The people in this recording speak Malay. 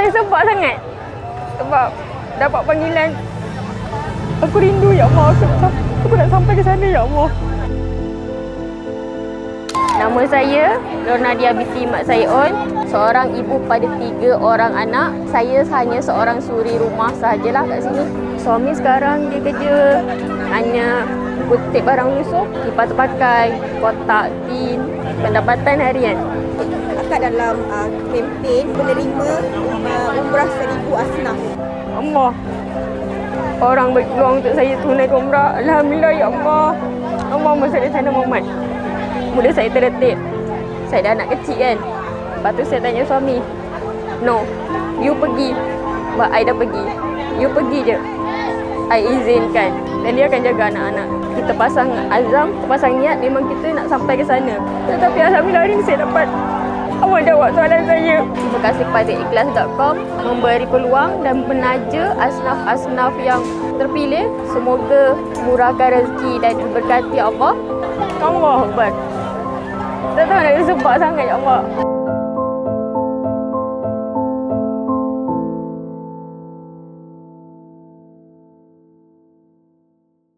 Saya sebab sangat. Sebab dapat panggilan. Aku rindu ya Allah. Aku nak sampai ke sana ya Allah. Nama saya Lornadia binti Mat Saion, seorang ibu pada 3 orang anak. Saya hanya seorang suri rumah sahajalah kat sini. Suami sekarang dia kerja hanya kutip barang lusuh, kipas pakai, kotak, tin, pendapatan harian. Akak dalam kempen menerima umrah 1000 asnaf. Allah, orang berjuang untuk saya tunaikan umrah. Alhamdulillah ya Allah. Allahumma salli ala Muhammad. Mula saya terdetik. Saya dah anak kecil kan. Lepas tu saya tanya suami. No, you pergi. But I dah pergi. You pergi je. I izinkan. Dan dia akan jaga anak-anak. Kita pasang azam, kita pasang niat, memang kita nak sampai ke sana. Tetapi alhamdulillah hari ni saya dapat awak jawab soalan saya. Terima kasih kepada ikhlas.com memberi peluang dan menaja asnaf-asnaf yang terpilih. Semoga murahkan rezeki dan diberkati Allah. Allah Akbar. Tak tahu nak sebab sangat ya Allah.